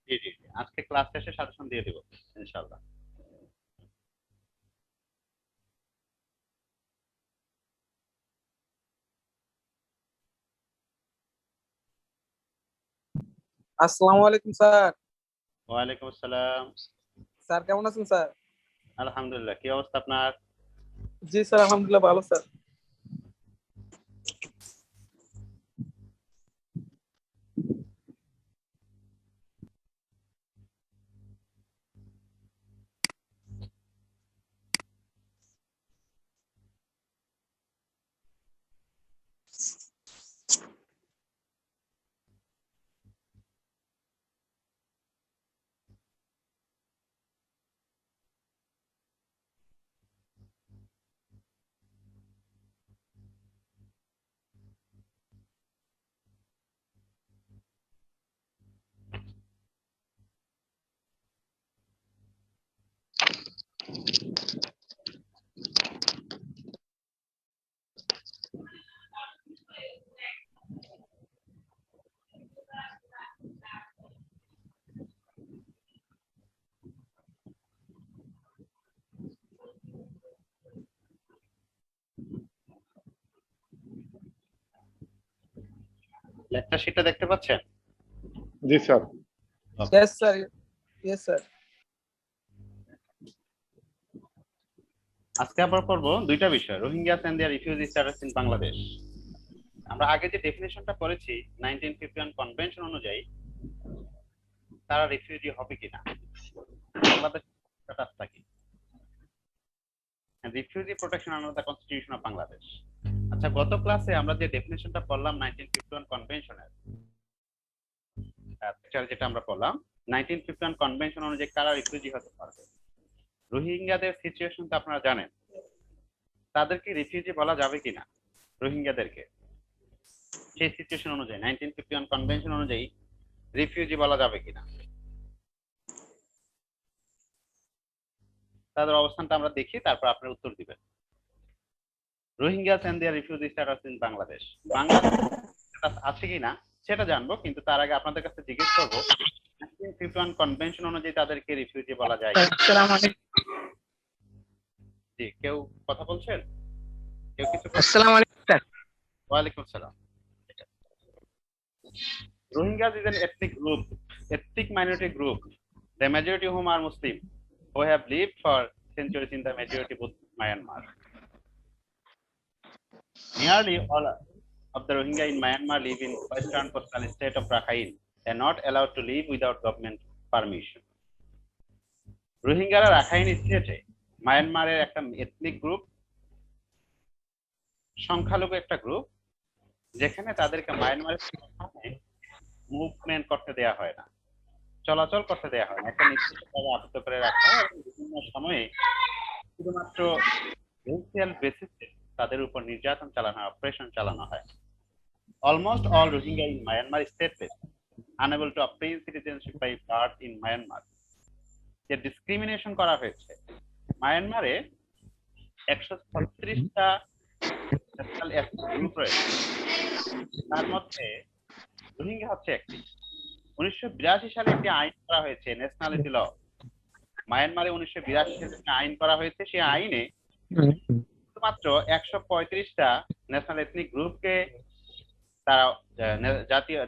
জি জি জি। আজকে ক্লাস শেষে সাজেশন দিয়ে দিব ইনশাআল্লাহ। আসসালামু আলাইকুম স্যার। ওয়ালাইকুম আসসালাম। স্যার কেমন আছেন স্যার? আলহামদুলিল্লাহ, কি অবস্থা আপনার? জি স্যার, আলহামদুলিল্লাহ ভালো স্যার। লেকচার শিটটা দেখতে পাচ্ছেন? জি sir. Yes sir, yes sir. আজকে আমরা পড়বো দুইটা বিষয়, Rohingyas and their refugee status in Bangladesh. আমরা আগে যে ডেফিনেশনটা পড়েছি 1951 কনভেনশন অনুযায়ী তারা রিফিউজি হবে কিনা, বাংলাদেশ স্ট্যাটাসটা কি, refugee protection under the constitution of Bangladesh. আচ্ছা, গত ক্লাসে আমরা যে ডেফিনেশনটা পড়লাম 1951 কনভেনশনের, যেটা আমরা পড়লাম 1951 কনভেনশন অনুযায়ী কারা রিফিউজি হতে পারবে। রোহিঙ্গাদের সিচুয়েশন তো আপনারা জানেন, তাদেরকে রিফিউজি বলা যাবে কিনা রোহিঙ্গাদেরকে, সেই সিচুয়েশন অনুযায়ী 1951 কনভেনশন অনুযায়ী রিফিউজি বলা যাবে কিনা, তাদের অবস্থানটা আমরা দেখি, তারপর আপনার উত্তর দিবেন। Rohingyas and their refugee status in Bangladesh, Bangladesh status আছে কিনা সেটা জানবো, কিন্তু তার আগে আপনাদের কাছে জিজ্ঞেস করবো 1951 কনভেনশন অনুযায়ী তাদেরকে রিফিউজি বলা যায় কিনা? আসসালামু আলাইকুম। জি, কেউ কথা বলছেন? কেউ কিছু? আসসালামু আলাইকুম স্যার। ওয়ালাইকুম আসসালাম। Rohingyas is an ethnic minority group, the majority of whom are Muslim, who have lived for centuries in the majority of Myanmar. Nearly all of the Rohingya in Myanmar live in western coastal state of Rakhine and not allowed to live without government permission. রোহিঙ্গারা Rakhine স্টেটে মায়ানমারের একটা ethnic group, সংখ্যালঘু একটা group, যেখানে তাদেরকে মায়ানমারের movement করতে দেয়া হয় না, চলাচল করতে দেয়া হয় না, একটা নির্দিষ্ট জায়গায় আবদ্ধ করে রাখা হয় এবং বিভিন্ন সময়ে শুধুমাত্র রেসিয়াল বেসিসে তাদের উপর নির্যাতন চালানো হয়, অপারেশন চালানো হয়। Almost all Rohingya in Myanmar stateless, unable to obtain citizenship by birth in Myanmar. যে ডিসক্রিমিনেশন করা হয়েছে মায়ানমারে, 136টা ন্যাশনাল এথনিক গ্রুপ রয়েছে, তার মধ্যে রোহিঙ্গা হচ্ছে একটি। 1982 সালে একটি আইন করা হয়েছে, ন্যাশনালিটি ল। মায়ানমারে 1982 সালে একটি আইন করা হয়েছে, সেই আইনে শুধুমাত্র 135টা ন্যাশনাল এথনিক গ্রুপকে তারা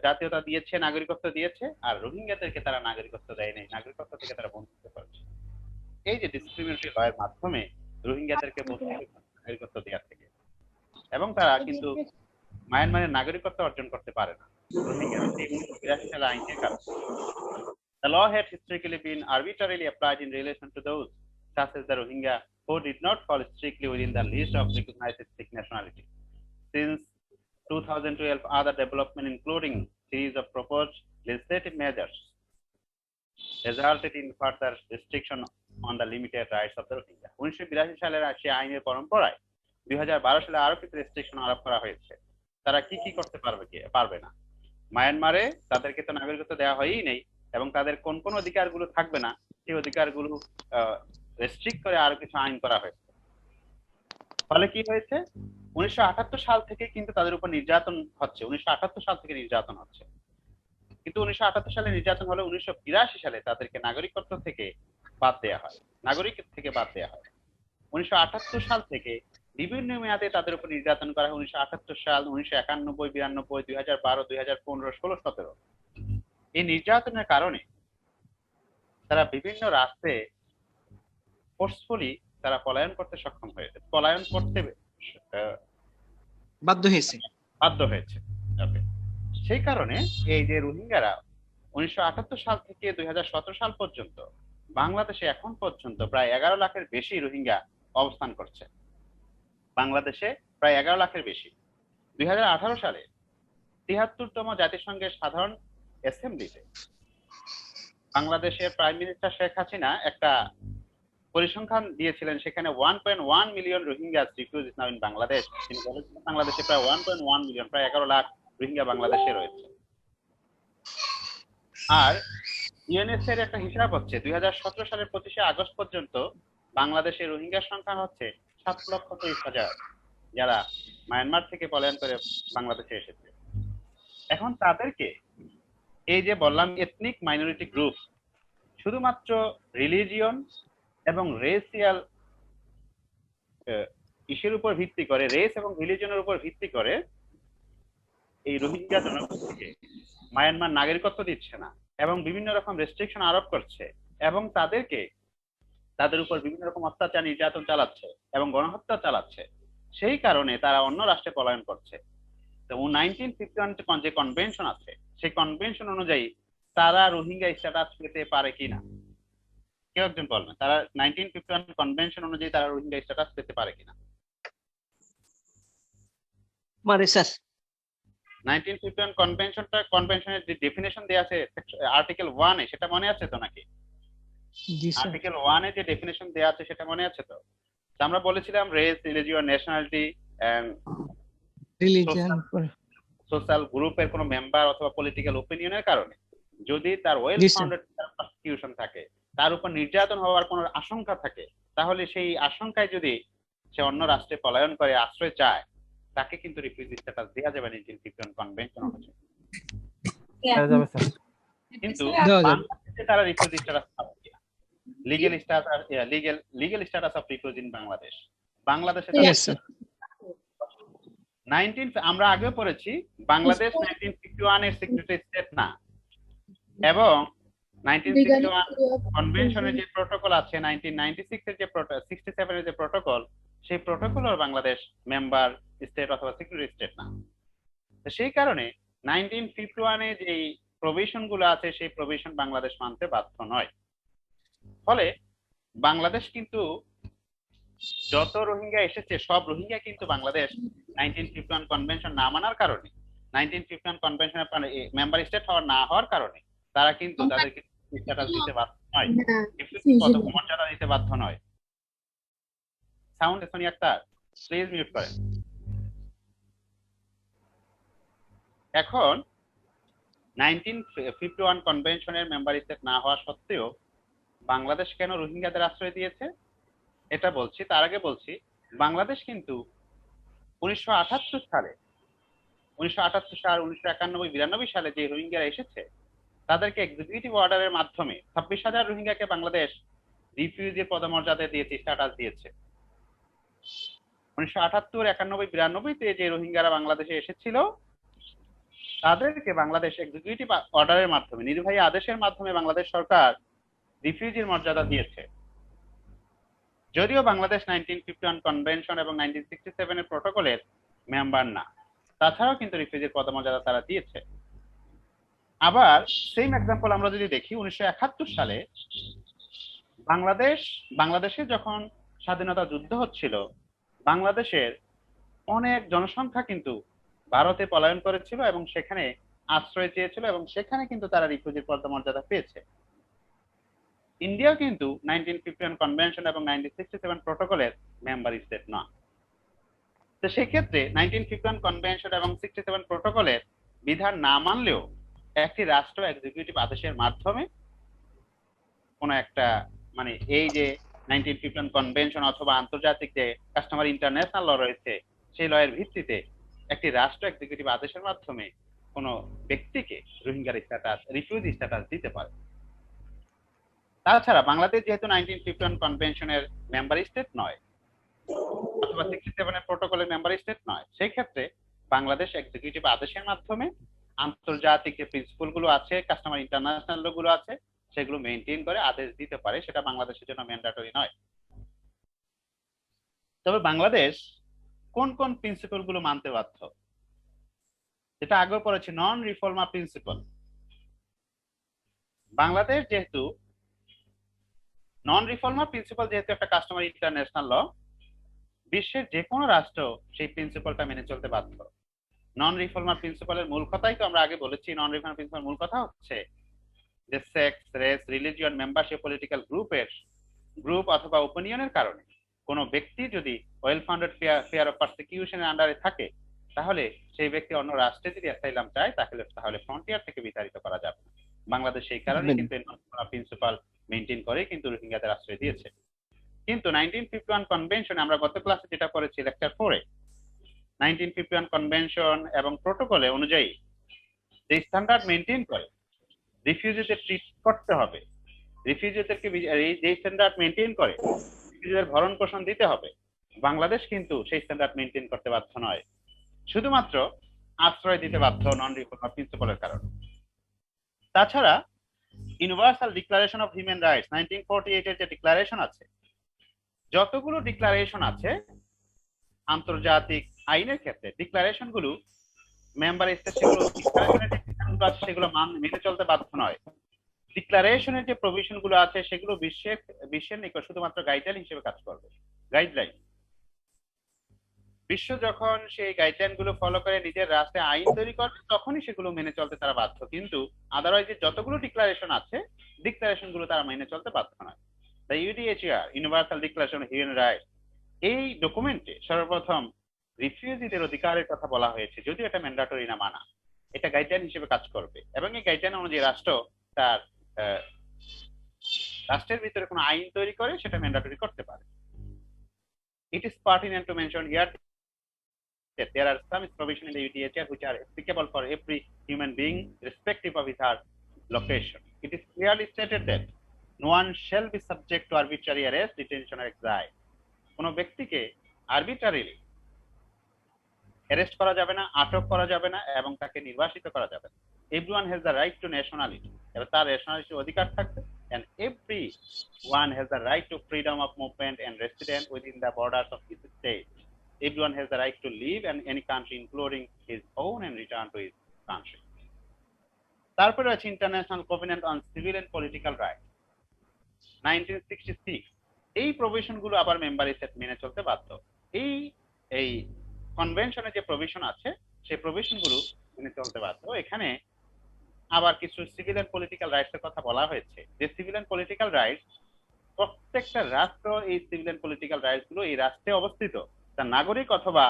জাতীয়তা দিয়েছে, নাগরিকত্ব দিয়েছে, আর রোহিঙ্গাদেরকে তারা নাগরিকত্ব দেয় নাই, নাগরিকত্ব থেকে তারা বঞ্চিত করেছে। এই যে ডিসক্রিমিনেটরি লয়ের মাধ্যমে রোহিঙ্গাদেরকে নাগরিকত্ব দেওয়া থেকে, এবং তারা কিন্তু মায়ানমারের নাগরিকত্ব অর্জন করতে পারে না রোহিঙ্গারা, এই 1982 সালে আইনের কারণে। The law had historically been arbitrarily applied in relation to those, such as the Rohingya, who did not fall strictly within the list of recognized ethnic nationality. Since 2012, other development, including series of proposed legislative measures, resulted in further restriction on the limited rights of the Rohingya. 1982 সালের সেই আইনের পরম্পরায় 2012 সালে আরো কিছু restriction আরোপ করা হয়েছে। তারা কি কি করতে পারবে না, মায়ানমারে তাদেরকে তো নাগরিকত্ব দেওয়া হয়ই নেই, এবং তাদের কোন কোন অধিকারগুলো থাকবে না সেই অধিকারগুলো রেস্ট্রিক্ট করে আরো কিছু আইন করা হয়েছে। ফলে কি হয়েছে, 1978 সাল থেকে কিন্তু তাদের উপর নির্যাতন হচ্ছে, 1978 সাল থেকে নির্যাতন হচ্ছে। কিন্তু 1978 সালে নির্যাতন হলে 1982 সালে তাদেরকে নাগরিকত্ব থেকে বাদ দেওয়া হয়, নাগরিক থেকে বাদ দেওয়া হয়। 1978 সাল থেকে বিভিন্ন মেয়াদে তাদের উপর নির্যাতন করা হয়। 1978 সাল, 1991, 92, 2012, 2015, 16, 17 এই নির্যাতনের কারণে তারা বিভিন্ন রাষ্ট্রে ফোর্সফুলি তারা পলায়ন করতে সক্ষম হয়েছে, পলায়ন করতে বাধ্য হয়েছে। Okay. সেই কারণে এই যে রোহিঙ্গারা 1978 সাল থেকে 2017 সাল পর্যন্ত বাংলাদেশে এখন পর্যন্ত প্রায় 11 লাখের বেশি রোহিঙ্গা অবস্থান করছে। বাংলাদেশে প্রায় 11 লাখের বেশি। 2018 সালে 73তম জাতিসংঘের সাধারণ অ্যাসেম্বলিতে বাংলাদেশের প্রাইম মিনিস্টার শেখ হাসিনা একটা পরিসংখ্যান দিয়েছিলেন, সেখানে 1.1 million Rohingya refugees now in Bangladesh. তিনি বলেছিলেন বাংলাদেশে প্রায় 1.1 মিলিয়ন, প্রায় 11 লাখ রোহিঙ্গা বাংলাদেশে রয়েছে। আর ইউএনএসসি এর একটা হিসাব হচ্ছে 2017 সালের 25শে আগস্ট পর্যন্ত বাংলাদেশের রোহিঙ্গার সংখ্যা হচ্ছে 7,23,000, যারা মায়ানমার থেকে পলায়ন করে বাংলাদেশে এসেছে। এখন তাদেরকে এই যে বললাম এথনিক মাইনরিটি গ্রুপ, শুধুমাত্র রিলিজিয়ন এবং রেসিয়াল ইস্যুর উপর ভিত্তি করে, রেস এবং রিলিজনের উপর ভিত্তি করে এই রোহিঙ্গা জনগোষ্ঠীকে মায়ানমার নাগরিকত্ব দিচ্ছে না এবং বিভিন্ন রকম রেস্ট্রিকশন আরোপ করছে এবং তাদের উপর বিভিন্ন রকম অত্যাচার নির্যাতন চালাচ্ছে এবং গণহত্যা চালাচ্ছে। সেই কারণে তারা অন্য রাষ্ট্রে পলায়ন করছে। তো 1951 যে কনভেনশন আছে, সেই কনভেনশন অনুযায়ী তারা রোহিঙ্গা স্ট্যাটাস পেতে পারে কিনা, কেউ একজন বলবেন তারা 1951 কনভেনশন অনুযায়ী তারা রোহিঙ্গা স্ট্যাটাস পেতে পারে কিনা? মানে স্যার 1951 কনভেনশনের যে ডেফিনেশন দেয়া আছে আর্টিকেল 1 এ, সেটা মনে আছে তো নাকি? জি স্যার, আর্টিকেল 1 এ যে ডেফিনেশন দেয়া আছে সেটা মনে আছে তো? তো আমরা বলেছিলাম race, religion, nationality and religion social গ্রুপের কোনো মেম্বার অথবা পলিটিক্যাল ওপিনিয়নের কারণে যদি তার ওয়েল জি স্যার। ফাউন্ডেড প্রসিকিউশন থাকে, তার উপর নির্যাতন হওয়ার কোনো আশঙ্কা থাকে, তাহলে সেই আশঙ্কায় যদি সে অন্য রাষ্ট্রে পলায়ন করে আশ্রয় চায়, তাকে কিন্তু রিফিউজি স্ট্যাটাস দেওয়া যাবে 1951 কনভেনশন অনুযায়ী। কিন্তু দেওয়া যাবে। বাংলাদেশে তারা রিফিউজি স্ট্যাটাস পাবে কিনা? Legal status of refugee in Bangladesh, বাংলাদেশে ইয়েস স্যার, আমরা আগেও পড়েছি বাংলাদেশ 1951 এর সিগনেটারি স্টেট না, এবং 1961 কনভেনশনের যে প্রটোকল আছে, 1996 এর যে 67 এর যে প্রটোকল, সেই প্রটোকলের বাংলাদেশ মেম্বার স্টেট অথবা সিকিউরিটি স্টেট না। তো সেই কারণে 1951 এ যে প্রভিশন গুলো আছে, সেই প্রভিশন বাংলাদেশ মানতে বাধ্য নয়। ফলে বাংলাদেশ কিন্তু যত রোহিঙ্গা এসেছে সব রোহিঙ্গা কিন্তু বাংলাদেশ 1951 কনভেনশন না মানার কারণে, 1951 কনভেনশনের মেম্বার স্টেট না হওয়ার কারণে তারা কিন্তু তাদেরকে স্ট্যাটাস দিতে বাধ্য নয়, পদমর্যাদা দিতে বাধ্য নয়। Sound Soni Akter please mute করেন। এখন 1951 কনভেনশনের মেম্বার স্টেট না হওয়া সত্ত্বেও বাংলাদেশ কেন রোহিঙ্গাদের আশ্রয় দিয়েছে এটা বলছি। তার আগে বলছি বাংলাদেশ কিন্তু 1978 সাল, 1991, 92 সালে যে রোহিঙ্গারা এসেছে তাদেরকে এক্সিকিউটিভ অর্ডারের মাধ্যমে 26,000 রোহিঙ্গাকে বাংলাদেশ রিফিউজির পদমর্যাদা দিয়েছে, স্ট্যাটাস দিয়েছে। 1978, 91, 92-তে যে রোহিঙ্গারা বাংলাদেশে এসেছিল তাদেরকে বাংলাদেশ এক্সিকিউটিভ অর্ডারের মাধ্যমে, নির্বাহী আদেশের মাধ্যমে বাংলাদেশ সরকার রিফিউজির মর্যাদা দিয়েছে। যদিও বাংলাদেশ 1951 কনভেনশন এবং 1967 এর প্রটোকলের মেম্বার না, তাছাড়াও কিন্তু রিফিউজির পদমর্যাদা তারা দিয়েছে। আবার সেম এক্সাম্পল আমরা যদি দেখি 1971 সালে বাংলাদেশে যখন স্বাধীনতা যুদ্ধ হচ্ছিল, বাংলাদেশের অনেক জনসংখ্যা কিন্তু ভারতে পলায়ন করেছিল এবং সেখানে আশ্রয় চেয়েছিল এবং সেখানে কিন্তু তারা রিফিউজির পদমর্যাদা পেয়েছে। ইন্ডিয়া কিন্তু 1951 কনভেনশন এবং 1967 প্রটোকলের মেম্বার স্টেট না। তো সেক্ষেত্রে 1951 কনভেনশন এবং 67 প্রটোকলের বিধান না মানলেও একটি রাষ্ট্র এক্সিকিউটিভ আদেশের মাধ্যমে কোন একটা মানে এই যে 1951 কনভেনশন অথবা আন্তর্জাতিক যে কাস্টমার ইন্টারন্যাশনাল ল রয়েছে, সেই লয়ের ভিত্তিতে একটি রাষ্ট্র এক্সিকিউটিভ আদেশের মাধ্যমে কোনো ব্যক্তিকে রোহিঙ্গার স্ট্যাটাস, রিফিউজি স্ট্যাটাস দিতে পারে। তাছাড়া বাংলাদেশ যেহেতু 1951 কনভেনশনের মেম্বার স্টেট নয় অথবা 67 প্রটোকলের মেম্বার স্টেট নয়, সেই ক্ষেত্রে বাংলাদেশ এক্সিকিউটিভ আদেশের মাধ্যমে আন্তর্জাতিক যে প্রিন্সিপাল গুলো আছে, কাস্টমার ইন্টারন্যাশনাল গুলো আছে, সেগুলো মেনটেন করে আদেশ দিতে পারে। সেটা বাংলাদেশের জন্য ম্যান্ডেটরি নয়। তবে বাংলাদেশ কোন কোন প্রিন্সিপাল গুলো মানতে বাধ্য, যেটা আগেও পড়েছে, নন রিফর্মা প্রিন্সিপাল। বাংলাদেশ যেহেতু নন রিফর্মা প্রিন্সিপাল, যেহেতু একটা কাস্টমার ইন্টারন্যাশনাল ল, বিশ্বের যে কোনো রাষ্ট্র সেই প্রিন্সিপালটা মেনে চলতে বাধ্য। নন রিফর্মার প্রিন্সিপালের মূল কথাই তো আমরা আগে বলেছি। নন রিফর্মার প্রিন্সিপাল মূল কথা হচ্ছে যে sex, race, religion, membership, political group অথবা ওপিনিয়নের কারণে কোনো ব্যক্তি যদি ওয়েল ফাউন্ডেড ফিয়ার অফ পারসিকিউশনের আন্ডারে থাকে, তাহলে সেই ব্যক্তি অন্য রাষ্ট্রে যদি অ্যাসাইলাম চায় তাহলে ফ্রন্টিয়ার থেকে বিতাড়িত করা যাবে না। বাংলাদেশ সেই কারণে কিন্তু নন রিফর্মার প্রিন্সিপাল মেনটেন করে কিন্তু রোহিঙ্গাদের আশ্রয় দিয়েছে। কিন্তু 1951 কনভেনশনে আমরা গত ক্লাসে যেটা করেছি লেকচার 4-এ, 1951 কনভেনশন এবং প্রোটোকলে অনুযায়ী যে স্ট্যান্ডার্ড মেনটেন করে রিফিউজিদের ট্রিট করতে হবে, রিফিউজিদেরকে যে স্ট্যান্ডার্ড মেনটেন করে রিফিউজিদের ভরণ পোষণ দিতে হবে, বাংলাদেশ কিন্তু সেই স্ট্যান্ডার্ড মেনটেন করতে বাধ্য নয়, শুধুমাত্র আশ্রয় দিতে বাধ্য নন রিফর্মার প্রিন্সিপালের কারণে। তাছাড়া universal declaration of human rights 1948 এর যে ডিক্লারেশন আছে, যতগুলো ডিক্লারেশন আছে আন্তর্জাতিক আইনের ক্ষেত্রে, ডিক্লারেশন গুলো মেম্বার স্টেট সেগুলো মেনে চলতে বাধ্য নয়। ডিক্লারেশনের যে প্রভিশন গুলো আছে সেগুলো বিশ্বের নিকট শুধুমাত্র গাইডলাইন হিসেবে কাজ করবে। গাইডলাইন, বিশ্ব যখন সেই গাইডলাইন গুলো ফলো করে নিজের রাষ্ট্রে আইন তৈরি করবে তখনই সেগুলো মেনে চলতে তারা বাধ্য, কিন্তু আদারওয়াইজ যতগুলো ডিক্লারেশন আছে ডিক্লারেশন গুলো তারা মেনে চলতে বাধ্য নয়। The UDHR, universal declaration of human rights, এই ডকুমেন্টে সর্বপ্রথম রিফিউজিদের অধিকারের কথা বলা হয়েছে, যদিও এটা ম্যান্ডেটরি না মানা, এটা গাইডলাইন হিসেবে কাজ করবে এবং এই গাইডলাইন অনুযায়ী রাষ্ট্র তার রাষ্ট্রের ভিতরে কোনো আইন তৈরি করে সেটা ম্যান্ডেটরি করতে পারে। It is pertinent to mention here that there are some provisions in the UDHR which are applicable for every human being irrespective of his location. It is clearly stated that no one shall be subject to arbitrary arrest, detention or exile. কোনো ব্যক্তিকে আরবিট্রারিলি arrest করা যাবে না, আটক করা যাবে না এবং তাকে নির্বাসিত করা যাবে না। Everyone has the right to nationality, এবং তার ন্যাশনালিটির অধিকার থাকবে, and everyone has the right to freedom of movement and residence within the borders of his state. Everyone has the right to live in any country including his own and return to his country. তারপরে আছে international covenant on civil and political right 1966। এই provision গুলো আবার member state মেনে চলতে বাধ্য। এই কনভেনশনে যে প্রভিশন আছে সেই প্রভিশন গুলো মেনে চলতে বাধ্য। এখানে আবার কিছু সিভিল এন্ড পলিটিক্যাল রাইটস এর কথা বলা হয়েছে, যে সিভিল এন্ড পলিটিক্যাল রাইটস প্রত্যেকটা রাষ্ট্র এই সিভিল এন্ড পলিটিক্যাল রাইটস গুলো এই রাষ্ট্রে অবস্থিত তার নাগরিক অথবা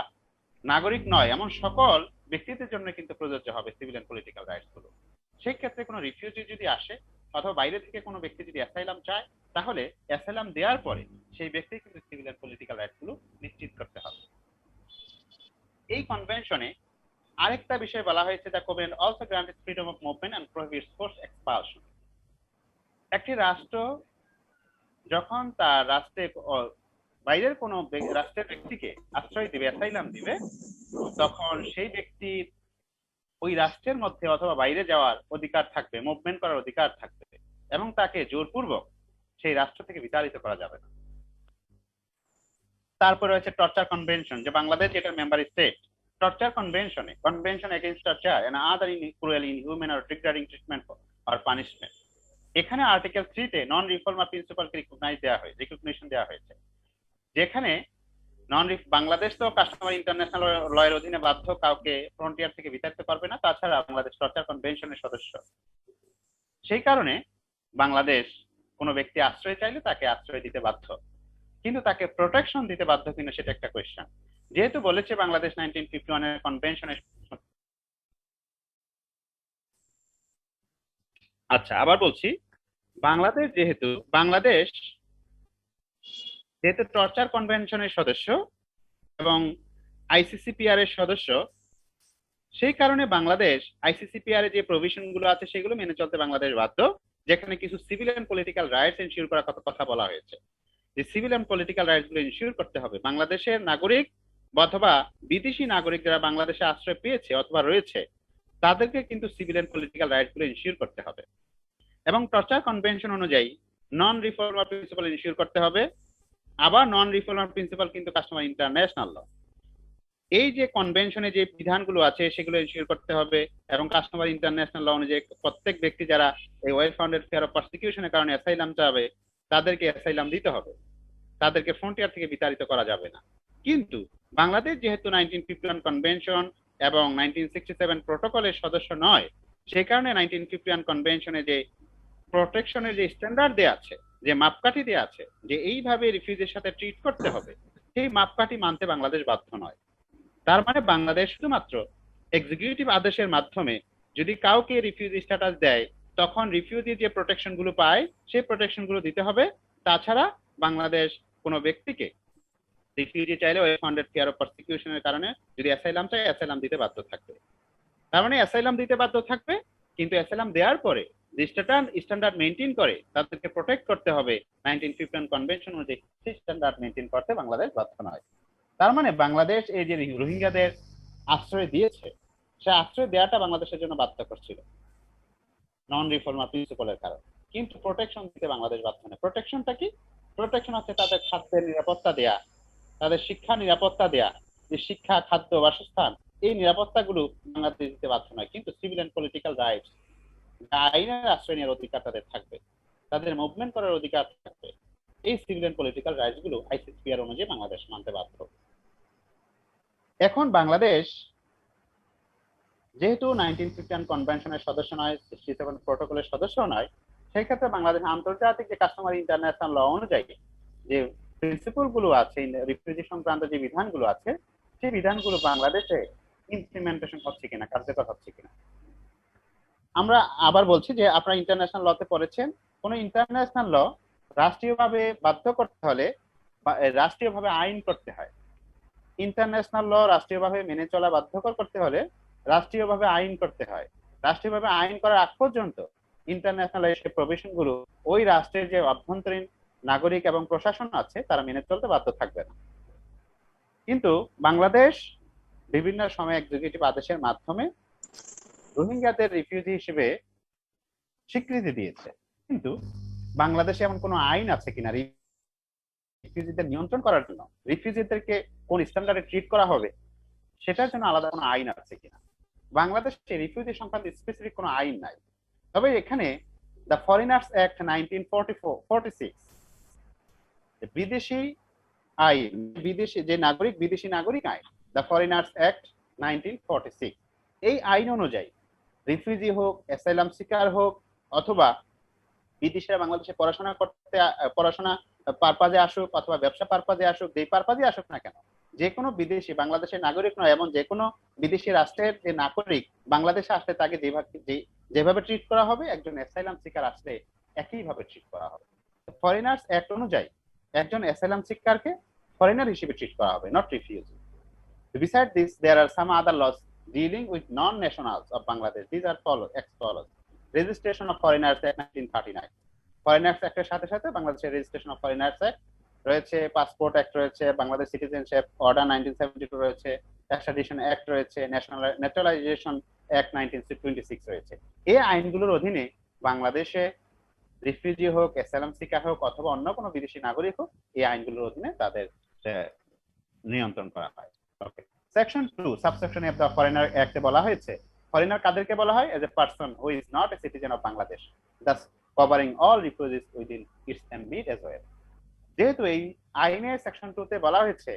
নাগরিক নয় এমন সকল ব্যক্তিদের জন্য কিন্তু প্রযোজ্য হবে সিভিল এন্ড পলিটিক্যাল রাইটস গুলো। সেই ক্ষেত্রে কোনো রিফিউজি যদি আসে অথবা বাইরে থেকে কোনো ব্যক্তি যদি অ্যাসাইলাম চায়, তাহলে অ্যাসাইলাম দেওয়ার পরে সেই ব্যক্তি কিন্তু সিভিল এন্ড পলিটিক্যাল রাইটস গুলো নিশ্চিত করতে হবে। এই কনভেনশনে আরেকটা বিষয় বলা হয়েছে, the covenant also granted freedom of movement and prohibits force expulsion. একটি রাষ্ট্র যখন তার রাষ্ট্রে বাইরের কোনো রাষ্ট্রের ব্যক্তিকে আশ্রয় দিবে, অ্যাসাইলাম দিবে, তখন সেই ব্যক্তির ওই রাষ্ট্রের মধ্যে অথবা বাইরে যাওয়ার অধিকার থাকবে, মুভমেন্ট করার অধিকার থাকবে এবং তাকে জোরপূর্বক সেই রাষ্ট্র থেকে বিতাড়িত করা যাবে না। তারপরে রয়েছে টর্চার কনভেনশন, যে বাংলাদেশ যেটা মেম্বার স্টেট। টর্চার কনভেনশনে convention against torture and other cruel, inhuman or degrading treatment or punishment, এখানে আর্টিকেল 3-তে নন রিফর্মার প্রিন্সিপালকে রিকগনাইজেশন দেওয়া হয়েছে, যেখানে বাংলাদেশ তো কাস্টমার ইন্টারন্যাশনাল লয়ের অধীনে বাধ্য, কাউকে ফ্রন্টিয়ার থেকে বিতাড়িত করবে না। তাছাড়া বাংলাদেশ টর্চার কনভেনশনের সদস্য, সেই কারণে বাংলাদেশ কোনো ব্যক্তি আশ্রয় চাইলে তাকে আশ্রয় দিতে বাধ্য, কিন্তু তাকে প্রোটেকশন দিতে বাধ্য কিনা সেটা একটা কোয়েশ্চেন। যেহেতু বলেছে বাংলাদেশ 1951 এর কনভেনশনের, আচ্ছা আবার বলছি, বাংলাদেশ যেহেতু টর্চার কনভেনশনের সদস্য এবং আইসিসিপিআর এর সদস্য, সেই কারণে বাংলাদেশ আইসিসিপিআর এর যে প্রভিশন গুলো আছে সেগুলো মেনে চলতে বাংলাদেশ বাধ্য, যেখানে কিছু civil and political rights ensure করার কথা বলা হয়েছে। যে সিভিল এন্ড পলিটিক্যাল রাইটস গুলো এনশিওর করতে হবে। বাংলাদেশের নাগরিক অথবা বিদেশি নাগরিক যারা বাংলাদেশে আশ্রয় পেয়েছে অথবা রয়েছে, তাদেরকে কিন্তু সিভিল এন্ড পলিটিক্যাল রাইটস গুলো এনশিওর করতে হবে। এবং টর্চার কনভেনশন অনুযায়ী নন রিফর্মার প্রিন্সিপাল এনশিওর করতে হবে। আবার নন রিফর্মার প্রিন্সিপাল কিন্তু কাস্টমার ইন্টারন্যাশনাল ল। এই যে কনভেনশনে যে বিধানগুলো আছে সেগুলো এনশিওর করতে হবে, এবং কাস্টমার ইন্টারন্যাশনাল ল অনুযায়ী প্রত্যেক ব্যক্তি যারা এই ওয়েল ফাউন্ডেড ফিয়ার অফ প্রসিকিউশনের কারণে অ্যাসাইলাম চাবে তাদেরকে অ্যাসাইলাম দিতে হবে, তাদেরকে ফ্রন্টিয়ার থেকে বিতাড়িত করা যাবে না। কিন্তু বাংলাদেশ যেহেতু 1951 কনভেনশন এবং 1967 প্রটোকলের সদস্য নয়, সেই কারণে 1951 কনভেনশনে যে প্রোটেকশনের যে স্ট্যান্ডার্ড দেয়া আছে, যে মাপকাঠি দেয়া আছে, যে এইভাবে রিফিউজির সাথে ট্রিট করতে হবে, সেই মাপকাঠি মানতে বাংলাদেশ বাধ্য নয়। তার মানে বাংলাদেশ শুধুমাত্র এক্সিকিউটিভ আদেশের মাধ্যমে যদি কাউকে রিফিউজি স্ট্যাটাস দেয়, তখন রিফিউজি যে প্রোটেকশন গুলো পায় সেই প্রোটেকশন গুলো দিতে হবে। তাছাড়া বাংলাদেশ কোনো ব্যক্তিকে রিফিউজি চাইলে ওয়েল ফাউন্ডেড ফিয়ার অফ প্রসিকিউশনের কারণে যদি অ্যাসাইলাম চায় অ্যাসাইলাম দিতে বাধ্য থাকবে। তার মানে অ্যাসাইলাম দিতে বাধ্য থাকবে, কিন্তু অ্যাসাইলাম দেওয়ার পরে যে স্ট্যান্ডার্ড মেনটেন করে তাদেরকে প্রোটেক্ট করতে হবে 1951 কনভেনশন অনুযায়ী, সেই স্ট্যান্ডার্ড মেনটেন করতে বাংলাদেশ বাধ্য নয়। তার মানে বাংলাদেশ এই যে রোহিঙ্গাদের আশ্রয় দিয়েছে, সে আশ্রয় দেওয়াটা বাংলাদেশের জন্য বাধ্যকর ছিল নন রিফর্মার প্রিন্সিপালের কারণে, কিন্তু প্রোটেকশন দিতে বাংলাদেশ বাধ্য নয়। প্রোটেকশনটা কি? প্রোটেকশন হচ্ছে তাদের খাদ্যের নিরাপত্তা দেয়া, তাদের শিক্ষা নিরাপত্তা দেয়া, যে শিক্ষা, খাদ্য, বাসস্থান, এই নিরাপত্তাগুলো বাংলাদেশ দিতে বাধ্য নয়। কিন্তু সিভিল এন্ড পলিটিক্যাল রাইটস, আইনের আশ্রয় নেওয়ার অধিকার তাদের থাকবে, তাদের মুভমেন্ট করার অধিকার থাকবে। এই সিভিল এন্ড পলিটিক্যাল রাইটস গুলো আইসিসিপিআর অনুযায়ী বাংলাদেশ মানতে বাধ্য। এখন বাংলাদেশ যেহেতু 1951 কনভেনশনের সদস্য নয়, 67 প্রটোকলের সদস্য নয়, সেই ক্ষেত্রে বাংলাদেশ আন্তর্জাতিক যে কাস্টমারি ইন্টারন্যাশনাল ল অনুযায়ী যে প্রিন্সিপাল গুলো আছে, রিফিউজি সংক্রান্ত যে বিধানগুলো আছে, সেই বিধানগুলো বাংলাদেশে ইমপ্লিমেন্টেশন হচ্ছে কিনা, কার্যকর হচ্ছে কিনা। আমরা আবার বলছি যে আপনারা ইন্টারন্যাশনাল লতে পড়েছেন, কোন ইন্টারন্যাশনাল ল রাষ্ট্রীয়ভাবে বাধ্য করতে হলে রাষ্ট্রীয়ভাবে আইন করতে হয়। ইন্টারন্যাশনাল ল রাষ্ট্রীয়ভাবে মেনে চলা বাধ্যকর করতে হলে রাষ্ট্রীয়ভাবে আইন করতে হয়। রাষ্ট্রীয়ভাবে আইন করার আগ পর্যন্ত ইন্টারন্যাশনাল এই প্রভিশন গুলো ওই রাষ্ট্রের যে অভ্যন্তরীণ নাগরিক এবং প্রশাসন আছে তারা মেনে চলতে বাধ্য থাকবে না। কিন্তু বাংলাদেশ বিভিন্ন সময় এক্সিকিউটিভ আদেশের মাধ্যমে রোহিঙ্গাদের রিফিউজি হিসেবে স্বীকৃতি দিয়েছে, কিন্তু বাংলাদেশে এমন কোনো আইন আছে কিনা রিফিউজিদের নিয়ন্ত্রণ করার জন্য, রিফিউজিদেরকে কোন স্ট্যান্ডার্ডে ট্রিট করা হবে সেটার জন্য আলাদা কোনো আইন আছে কিনা। বাংলাদেশে রিফিউজি সংক্রান্ত স্পেসিফিক কোনো আইন নাই। তবে এখানে দ্য ফরেনার্স অ্যাক্ট 1946 বিদেশি আইন, বিদেশি যে নাগরিক, বিদেশি নাগরিক আইন, দ্য ফরেনার্স অ্যাক্ট 1946, এই আইন অনুযায়ী রিফিউজি হোক, অ্যাসাইলাম সিকার হোক, অথবা বিদেশিরা বাংলাদেশে পড়াশোনা পারপাজে আসুক অথবা ব্যবসা পারপাজে আসুক, যেই পারপাজে আসুক না কেন, যে কোনো বিদেশি বাংলাদেশের নাগরিক নয় এবং যে কোনো বিদেশি রাষ্ট্রের যে নাগরিক বাংলাদেশে আসলে তাকে যেভাবে ট্রিট করা হবে একজন অ্যাসাইলাম সিকার আসলে একইভাবে ট্রিট করা হবে। ফরেনার্স অ্যাক্ট অনুযায়ী একজন অ্যাসাইলাম সিকারকে ফরেনার হিসেবে ট্রিট করা হবে, not refugee. Besides this, there are some other laws dealing with non-nationals of Bangladesh. These are as follows. Registration of Foreigners Act 1939. Foreigners Act এর সাথে সাথে বাংলাদেশের রেজিস্ট্রেশন অফ ফরেনার্স অ্যাক্ট রয়েছে, passport act রয়েছে, Bangladesh citizenship order 1972 রয়েছে, extradition act রয়েছে, naturalisation act 1926 রয়েছে। এই আইনগুলোর অধীনে বাংলাদেশে রিফিউজি হোক, অ্যাসাইলাম সিকার হোক অথবা অন্য কোনো বিদেশি নাগরিক হোক, এই আইনগুলোর অধীনে তাদের নিয়ন্ত্রণ করা হয়। Okay, section 2 subsection of the foreigner অ্যাক্টে বলা হয়েছে ফরেনার কাদেরকে বলা হয়? As a person who is not a citizen of Bangladesh, thus covering all refugees within its ambit as well. যেহেতু এই আইনের সেকশন 2 তে বলা হয়েছে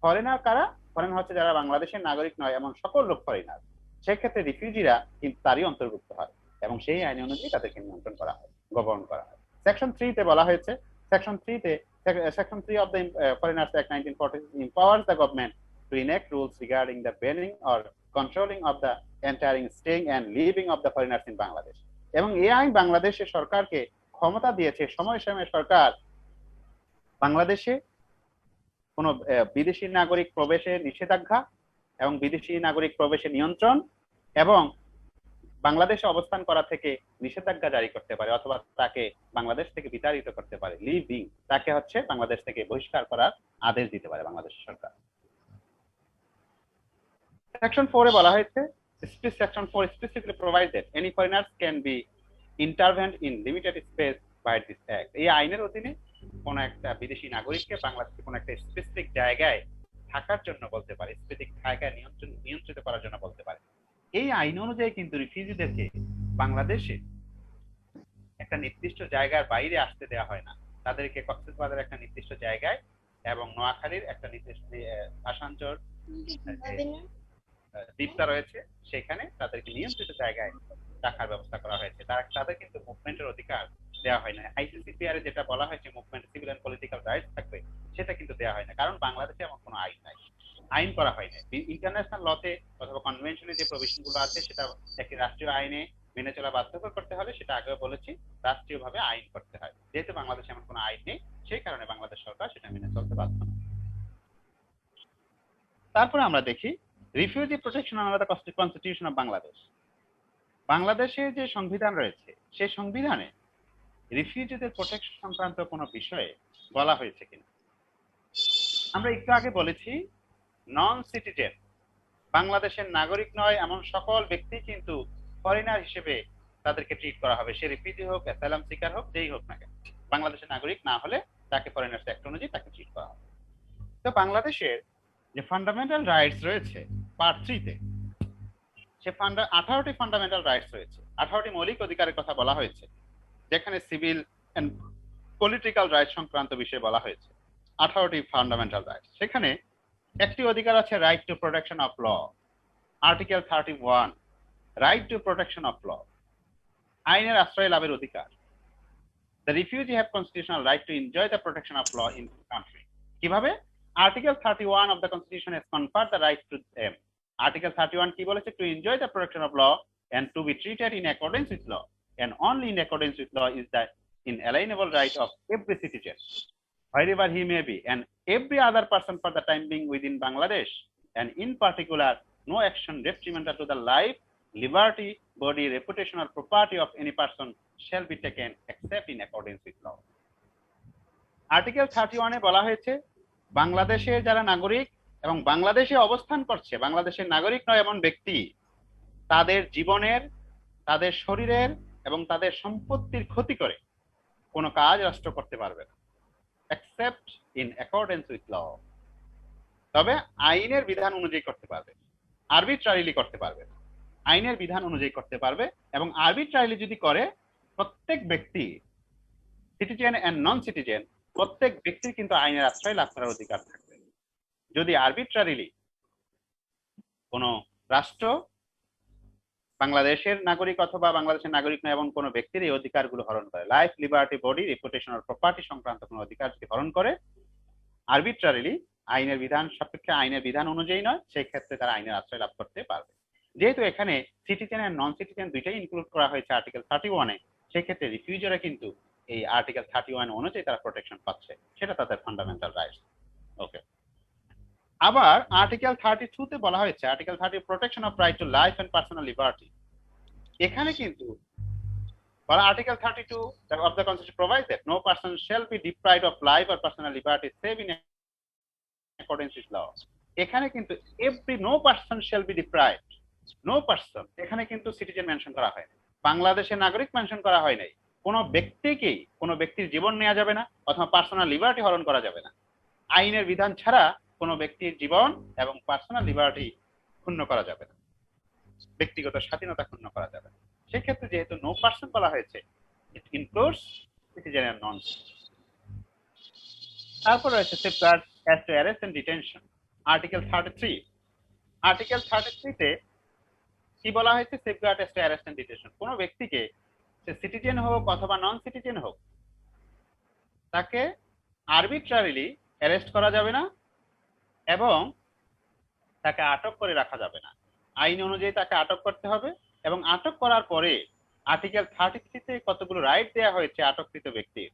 ফরেনার কারা, ফরেনার হচ্ছে যারা বাংলাদেশের নাগরিক নয় এমন সকল লোক ফরেনার, সেই ক্ষেত্রে রিফিউজিরা কিন্তু তারই অন্তর্ভুক্ত হয় এবং সেই আইন অনুযায়ী তাদেরকে নিয়ন্ত্রণ করা হয়, গভর্ন করা হয়। সেকশন 3 তে বলা হয়েছে, section 3 of the Foreigners Act 1946 empowers the government to enact rules regarding the banning or controlling of the entering, staying and living of the foreigners in Bangladesh. এবং এই আইন বাংলাদেশের সরকারকে ক্ষমতা দিয়েছে সময় সময় সরকার বাংলাদেশে কোনো বিদেশি নাগরিক প্রবেশে নিষেধাজ্ঞা এবং বিদেশি নাগরিক প্রবেশে নিয়ন্ত্রণ এবং বাংলাদেশে অবস্থান করা থেকে নিষেধাজ্ঞা জারি করতে পারে অথবা তাকে বাংলাদেশ থেকে বিতাড়িত করতে পারে, লিভিং, তাকে হচ্ছে বাংলাদেশ থেকে বহিষ্কার করার আদেশ দিতে পারে বাংলাদেশ সরকার। সেকশন 4 এ বলা হয়েছে, section 4 specifically provides that any foreigners can be intervened in limited space by this act। এই আইনের অধীনে কোন একটা বিদেশি নাগরিককে বাংলাদেশে কোন একটা স্পেসিফিক জায়গায় থাকার জন্য বলতে পারে, স্পেসিফিক জায়গায় নিয়ন্ত্রিত করার জন্য বলতে পারে। এই আইন অনুযায়ী কিন্তু রিফিউজিদেরকে বাংলাদেশে একটা নির্দিষ্ট জায়গার বাইরে আসতে দেওয়া হয় না। তাদেরকে কক্সবাজারের একটা নির্দিষ্ট জায়গায় এবং নোয়াখালীর একটা নির্দিষ্ট আসানসোল দ্বীপটা রয়েছে সেখানে তাদেরকে নিয়ন্ত্রিত জায়গায় রাখার ব্যবস্থা করা হয়েছে। তাদের কিন্তু মুভমেন্টের অধিকার দেওয়া হয় না। আইসিসিপিআর যেটা বলা হয়েছে movement, civil and political rights থাকবে, সেটা কিন্তু দেওয়া হয় না, কারণ বাংলাদেশে এমন কোনো আইন নাই, আইন করা হয় না। ইন্টারন্যাশনাল লতে অথবা কনভেনশনে যে প্রভিশন গুলো আছে সেটা একটি রাষ্ট্রীয় আইনে মেনে চলা বাধ্যকর করতে হলে সেটা আগেও বলেছি রাষ্ট্রীয়ভাবে আইন করতে হয়। যেহেতু বাংলাদেশে এমন কোনো আইন নেই, সেই কারণে বাংলাদেশ সরকার সেটা মেনে চলতে বাধ্য না। তারপরে আমরা দেখি refugee protection under the constitution of Bangladesh. বাংলাদেশের যে সংবিধান রয়েছে সেই সংবিধানে রিফিউজিদের প্রোটেকশন সংক্রান্ত কোনো বিষয়ে বলা হয়েছে কিনা। আমরা একটু আগে বলেছি নন সিটিজেন, বাংলাদেশের নাগরিক নয় এমন সকল ব্যক্তি কিন্তু ফরেনার হিসেবে তাদেরকে ট্রিট করা হবে, সে রিফিউজি হোক, অ্যাসাইলাম সিকার হোক, যেই হোক না কেন, বাংলাদেশের নাগরিক না হলে তাকে ফরেনার্স অ্যাক্ট অনুযায়ী তাকে ট্রিট করা হবে। তো বাংলাদেশের যে ফান্ডামেন্টাল রাইটস রয়েছে পার্ট 3 তে, সে 18টি ফান্ডামেন্টাল রাইটস রয়েছে, 18টি মৌলিক অধিকারের কথা বলা হয়েছে, যেখানে সিভিল এন্ড পলিটিক্যাল রাইট সংক্রান্ত বিষয়ে বলা হয়েছে 18টি ফান্ডামেন্টাল রাইটস। সেখানে একটি অধিকার আছে right to protection of law, article 31, right to protection of law, আইনের আশ্রয় লাভের অধিকার। The refugee have constitutional right to enjoy the protection of law in the country। কিভাবে? Article 31 of the Constitution has conferred the right to them। Article 31 কি বলেছে? To enjoy the protection of law and to be treated in accordance with law, and only in accordance with law is the inalienable right of every citizen, wherever he may be, and every other person for the time being within Bangladesh, and in particular no action detrimental to the life, liberty, body, reputation or property of any person shall be taken except in accordance with law। Article 31 এ বলা হয়েছে বাংলাদেশের যারা নাগরিক এবং বাংলাদেশে অবস্থান করছে, বাংলাদেশের নাগরিক নয় এমন ব্যক্তি, তাদের জীবনের, তাদের শরীরের এবং তাদের সম্পত্তির ক্ষতি করে কোনো কাজ রাষ্ট্র করতে পারবে না, except in accordance with law। তবে আইনের বিধান অনুযায়ী করতে পারবে, আরবিট্রারিলি করতে পারবে না, আইনের বিধান অনুযায়ী করতে পারবে। এবং আরবিট্রারিলি যদি করে, প্রত্যেক ব্যক্তি, সিটিজেন এন্ড নন সিটিজেন, প্রত্যেক ব্যক্তির কিন্তু আইনের আশ্রয় লাভ করার অধিকার থাকবে। যদি আরবিট্রারিলি কোনো রাষ্ট্র বাংলাদেশের নাগরিক অথবা বাংলাদেশের নাগরিক নয় এমন কোনো ব্যক্তির এই অধিকারগুলো হরণ করে, লাইফ, লিবার্টি, বডি, রেপুটেশন আর প্রপার্টি সংক্রান্ত কোনো অধিকার যদি হরণ করে আরবিট্রারিলি, আইনের বিধান সাপেক্ষে, আইনের বিধান অনুযায়ী নয়, সেই ক্ষেত্রে তারা আইনের আশ্রয় লাভ করতে পারবে। যেহেতু এখানে সিটিজেন এন্ড নন সিটিজেন দুইটাই ইনক্লুড করা হয়েছে আর্টিকেল 31 এ, সেই ক্ষেত্রে রিফিউজিরা কিন্তু এই আর্টিকেল 31 অনুযায়ী তারা প্রোটেকশন পাচ্ছে, সেটা তাদের ফান্ডামেন্টাল রাইটস। ওকে, আবার আর্টিকেল 32 তে বলা হয়েছে, article 30 protection of right to life and personal liberty. এখানে কিন্তু বলা article 32 of the constitution provides that no person shall be deprived of life or personal liberty save in accordance with law. এখানে কিন্তু every no person shall be deprived, no person, এখানে কিন্তু citizen mention করা হয় না, বাংলাদেশের নাগরিক mention করা হয় নাই। কোনো ব্যক্তিকেই, কোনো ব্যক্তির জীবন নেওয়া যাবে না অথবা পার্সোনাল লিবার্টি হরণ করা যাবে না। আইনের বিধান ছাড়া কোনো ব্যক্তির জীবন এবং পার্সোনাল লিবার্টি ক্ষুণ্ণ করা যাবে না, ব্যক্তিগত স্বাধীনতা ক্ষুণ্ণ করা যাবে না। সেক্ষেত্রে যেহেতু নো পার্সন বলা হয়েছে, it includes citizen and non citizen. তারপর রয়েছে safeguard as to arrest and detention, article 33। Article 33 তে কি বলা হয়েছে? Safeguard as to arrest and detention, কোনো ব্যক্তিকে, সে সিটিজেন হোক অথবা নন সিটিজেন হোক, তাকে আরবিট্রারিলি অ্যারেস্ট করা যাবে না এবং তাকে আটক করে রাখা যাবে না। আইন অনুযায়ী তাকে আটক করতে হবে এবং আটক করার পরে আর্টিকেল 33 তে কতগুলো রাইট দেওয়া হয়েছে আটককৃত ব্যক্তির।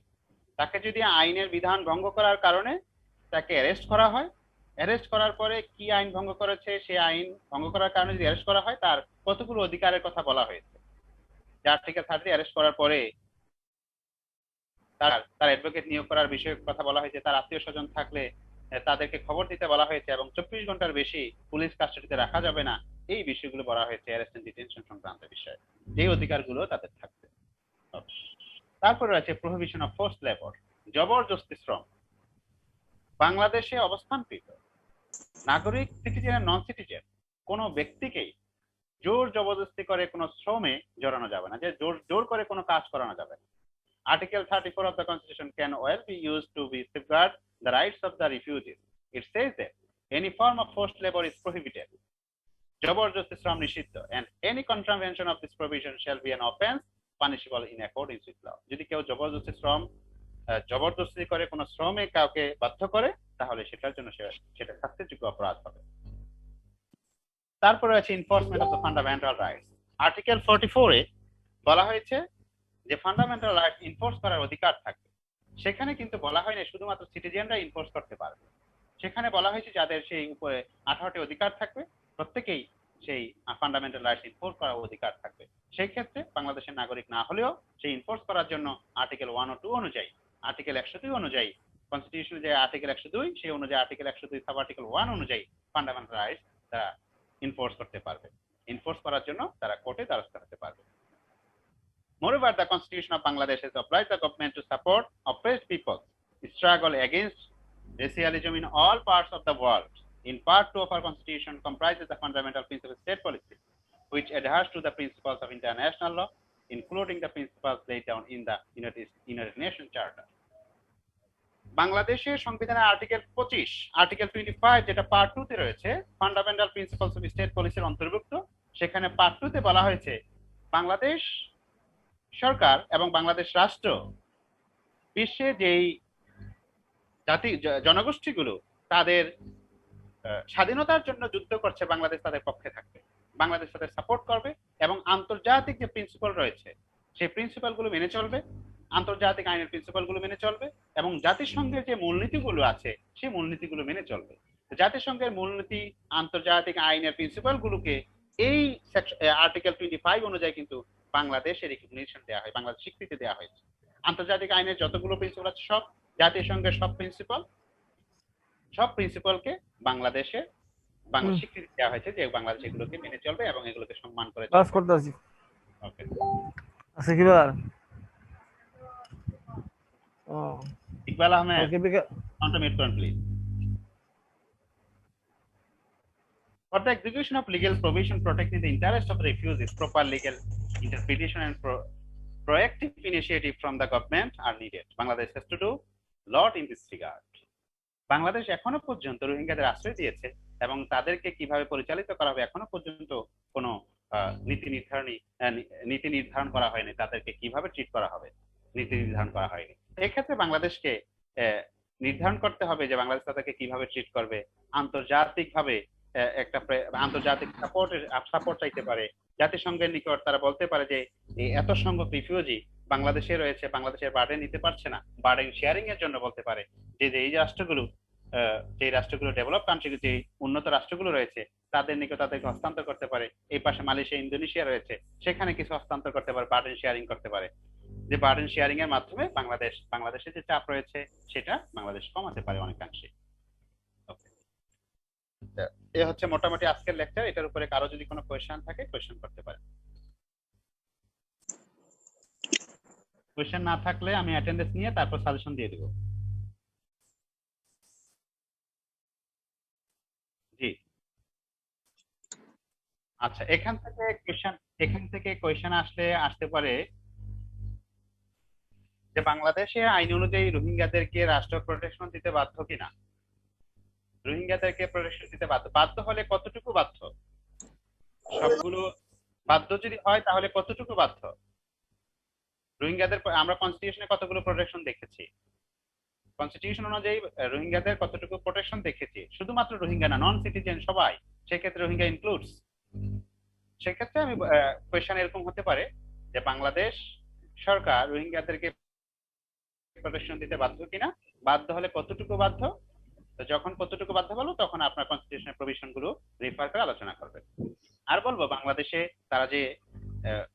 তাকে যদি আইনের বিধান ভঙ্গ করার কারণে তাকে অ্যারেস্ট করা হয় অ্যারেস্ট করার পরে কি আইন ভঙ্গ করেছে, সেই আইন ভঙ্গ করার কারণে যদি অ্যারেস্ট করা হয় তার কতগুলো অধিকারের কথা বলা হয়েছে। যে আর্টিকেল 30 অ্যারেস্ট করার পরে তার অ্যাডভোকেট নিয়োগ করার বিষয়ে কথা বলা হয়েছে, তার আত্মীয় স্বজন থাকলে তাদেরকে খবর দিতে বলা হয়েছে, এবং 24 ঘন্টার বেশি পুলিশ কাস্টাডিতে রাখা যাবে না। এই বিষয়গুলো বলা হয়েছে অ্যারেস্ট এন্ড ডিটেনশন সংক্রান্ত বিষয়, যে অধিকারগুলো তাদের থাকবে। তারপরে রয়েছে প্রহিবিশন অফ ফোর্সড লেবার, জবরদস্তি শ্রম। বাংলাদেশে অবস্থানকৃত নাগরিক, সিটিজেন আর নন সিটিজেন কোনো ব্যক্তিকেই জোর জবরদস্তি করে কোনো শ্রমে জড়ানো যাবে না, যে জোর করে কোনো কাজ করানো যাবে না। Article 34 of the Constitution can well be used to be safeguard the rights of the refugees. It says that any form of forced labor is prohibited. জবরদস্তি শ্রম নিষিদ্ধ, and any contravention of this provision shall be an offense punishable in accordance with law. যদি কেউ জবরদস্তি করে কোনো শ্রমে কাউকে বাধ্য করে, তাহলে সেটার জন্য সেটা শাস্তিযোগ্য অপরাধ হবে। তারপরে আছে enforcement of the fundamental rights. Article 44 এ বলা হয়েছে যে ফান্ডামেন্টাল রাইট ইনফোর্স করার অধিকার থাকবে। সেখানে কিন্তু বলা হয়নি শুধুমাত্র সিটিজেনরা ইনফোর্স করতে পারবে, সেখানে বলা হয়েছে যাদের সেই উপরে 18টি অধিকার থাকবে, প্রত্যেকেই সেই ফান্ডামেন্টাল রাইটস ইনফোর্স করার অধিকার থাকবে। সেই ক্ষেত্রে বাংলাদেশের নাগরিক না হলেও সেই ইনফোর্স করার জন্য আর্টিকেল 1 ও 2 অনুযায়ী, আর্টিকেল 102 অনুযায়ী, কনস্টিটিউশন যে আর্টিকেল 102 সেই অনুযায়ী আর্টিকেল 102 সাব আর্টিকেল 1 অনুযায়ী ফান্ডামেন্টাল রাইটস তারা ইনফোর্স করতে পারবে। ইনফোর্স করার জন্য তারা কোর্টে দ্বারস্থ হতে পারবে। Moreover, the Constitution of Bangladesh has obliged the government to support oppressed people's struggle against racialism in all parts of the world. In Part 2 of our Constitution comprises the fundamental principles of state policy, which adheres to the principles of international law, including the principles laid down in the United Nations Charter. বাংলাদেশের সংবিধানের article 25, article 25 যেটা part 2 তে রয়েছে, fundamental principles of state পলিসির অন্তর্ভুক্ত। সেখানে part 2 তে বলা হয়েছে বাংলাদেশ সরকার এবং বাংলাদেশ রাষ্ট্র বিশ্বে যেই জনগোষ্ঠীগুলো তাদের স্বাধীনতার জন্য যুদ্ধ করছে, বাংলাদেশ তাদের পক্ষে থাকবে, বাংলাদেশ তাদের সাপোর্ট করবে, এবং আন্তর্জাতিক যে প্রিন্সিপাল রয়েছে সেই প্রিন্সিপাল গুলো মেনে চলবে, আন্তর্জাতিক আইনের প্রিন্সিপাল গুলো মেনে চলবে, এবং জাতিসংঘের যে মূলনীতিগুলো আছে সেই মূলনীতিগুলো মেনে চলবে। জাতিসংঘের মূলনীতি, আন্তর্জাতিক আইনের প্রিন্সিপাল গুলোকে এই আর্টিকেল 25 অনুযায়ী কিন্তু বাংলাদেশের রিকগনিশন দেওয়া হয়, বাংলাদেশ স্বীকৃতি দেওয়া হয়েছে। আন্তর্জাতিক আইনের যতগুলো প্রিন্সিপাল আছে সব, জাতিসংঘের সব প্রিন্সিপালকে বাংলাদেশে স্বীকৃতি দেওয়া হয়েছে যে বাংলাদেশ এগুলোকে মেনে চলবে এবং এগুলোকে সম্মান করে চলবে। ওকে, আচ্ছা কি ব্যাপার? ইকবাল আহমেদ, কন্টিনিউ করুন please. For the execution of legal provision protecting the interest of refugees, proper legal interpretation and proactive initiative from the government are needed. Bangladesh has to do lot in this regard. Bangladesh এখনো পর্যন্ত রোহিঙ্গাদের আশ্রয় দিয়েছে এবং তাদেরকে কিভাবে পরিচালিত করা হবে এখনো পর্যন্ত কোনো নীতি নির্ধারণ করা হয়নি। তাদেরকে কিভাবে ট্রিট করা হবে নীতি নির্ধারণ করা হয়নি। এক্ষেত্রে বাংলাদেশকে নির্ধারণ করতে হবে যে বাংলাদেশ তাদেরকে কিভাবে ট্রিট করবে। আন্তর্জাতিকভাবে একটা আন্তর্জাতিক সাপোর্ট চাইতে পারে, জাতিসংঘের নিকট তারা বলতে পারে যে এত সংখ্যক রিফিউজি বাংলাদেশে রয়েছে, বাংলাদেশের বার্ডেন নিতে পারছে না, বার্ডেন শেয়ারিং এর জন্য বলতে পারে যে এই রাষ্ট্রগুলো ডেভেলপ কান্ট্রি, যে উন্নত রাষ্ট্রগুলো রয়েছে তাদের নিকট তাদেরকে হস্তান্তর করতে পারে। এই পাশে মালয়েশিয়া, ইন্দোনেশিয়া রয়েছে, সেখানে কিছু হস্তান্তর করতে পারে, বার্ডেন শেয়ারিং করতে পারে। যে বার্ডেন শেয়ারিং এর মাধ্যমে বাংলাদেশের যে চাপ রয়েছে সেটা বাংলাদেশ কমাতে পারে অনেকাংশে। এ হচ্ছে মোটামুটি আজকের লেকচার। এটার উপরে কারো যদি কোনো কোয়েশ্চেন থাকে কোয়েশ্চেন করতে পারে। কোয়েশ্চেন না থাকলে আমি অ্যাটেন্ডেন্স নিয়ে তারপর সাজেশন দিয়ে দেব। জি আচ্ছা, এখান থেকে কোয়েশ্চেন আসতে পারে যে বাংলাদেশে আইন অনুযায়ী রোহিঙ্গাদেরকে রাষ্ট্র প্রোটেকশন দিতে বাধ্য কিনা। রোহিঙ্গাদেরকে প্রোটেকশন দিতে বাধ্য হলে কতটুকু বাধ্য? সবগুলো বাধ্য যদি হয় তাহলে কতটুকু বাধ্য? রোহিঙ্গাদের আমরা কনস্টিটিউশনে কতগুলো প্রোটেকশন দেখেছি, কনস্টিটিউশন অনুযায়ী রোহিঙ্গাদের কতটুকু প্রোটেকশন দেখেছি। শুধুমাত্র রোহিঙ্গা না, নন সিটিজেন সবাই, সেক্ষেত্রে রোহিঙ্গা ইনক্লুডস। সেক্ষেত্রে আমি কোয়েশ্চেন এরকম হতে পারে যে বাংলাদেশ সরকার রোহিঙ্গাদেরকে প্রোটেকশন দিতে বাধ্য কিনা, বাধ্য হলে কতটুকু বাধ্য, তো যখন কতটুকু বাধ্য বলবো তখন আপনার কনস্টিটিউশনের প্রভিশন গুলো রেফার করে আলোচনা করবেন। আর বলবো বাংলাদেশে তারা যে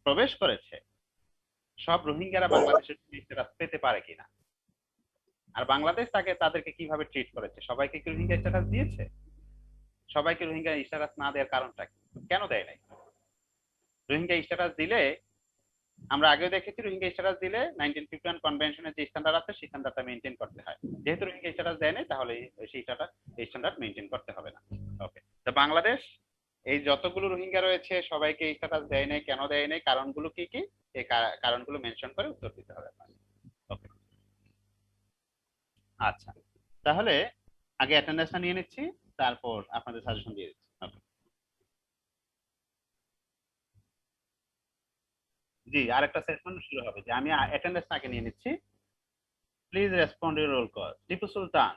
প্রবেশ করেছে সব রোহিঙ্গারা বাংলাদেশের স্ট্যাটাস পেতে পারে কিনা, আর বাংলাদেশ তাদেরকে কিভাবে ট্রিট করেছে, সবাইকে কি রোহিঙ্গা স্ট্যাটাস দিয়েছে, সবাইকে রোহিঙ্গা স্ট্যাটাস না দেওয়ার কারণটা কি, কেন দেয় নাই? রোহিঙ্গা স্ট্যাটাস দিলে আমরা আগেও দেখেছি রোহিঙ্গা স্ট্যাটাস দিলে 1951 কনভেনশনের যে স্ট্যান্ডার্ড আছে সেই স্ট্যান্ডার্ডটা মেইনটেইন করতে হয়। যেহেতু রোহিঙ্গা স্ট্যাটাস দেয় নাই তাহলে সেই স্ট্যান্ডার্ড মেইনটেইন করতে হবে না। ওকে, তো বাংলাদেশ এই যতগুলো রোহিঙ্গা রয়েছে সবাইকে স্ট্যাটাস দেয় নাই, কেন দেয় নাই, কারণগুলো কি কি, এই কারণগুলো মেনশন করে উত্তর দিতে হবে আপনাকে। ওকে, আচ্ছা, তাহলে আগে অ্যাটেন্ডেন্সটা নিয়ে নিচ্ছি, তারপর আপনাদের সাজেশন দিয়ে দিচ্ছি। ওকে, জি, আরেকটা সেশন শুরু হবে, যে আমি অ্যাটেন্ডেন্স আগে নিয়ে নিচ্ছি। Please respond your roll call. Tipu Sultan.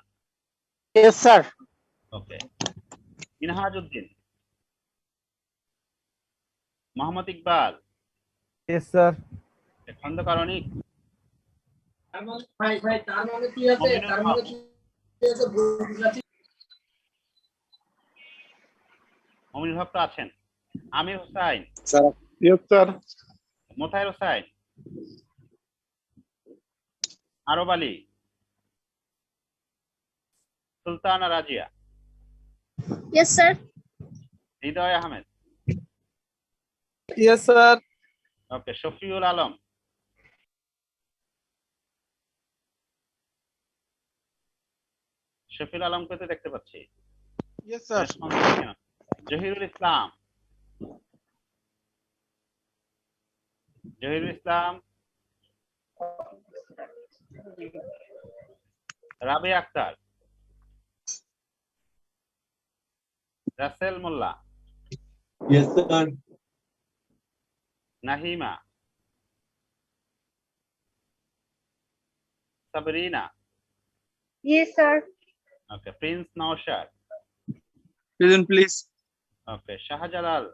Yes sir. Okay, Minhajuddin. Mohammad Iqbal. Yes sir. Khandaker Anik. ভাই তার মানে কি আছে, তার মানে কি আছে বুঝাচ্ছি। মমিনুল হক তো আছেন। Amir Hossain. Sir yes sir. Motaher Hossain. Arab Ali. Sultana Razia. Yes, sir. Hridoy Ahmed. Yes sir. Okay, Shafiul Alam. Shafiul আলমকে তো দেখতে পাচ্ছি। Yes sir. Zahirul Islam. Zahirul Islam. Rabe Akter. Rasel Molla. Yes, sir. Nahima. Sabrina. Yes, sir. Okay, Prince Noushad. Present, please. Okay, Shahjalal.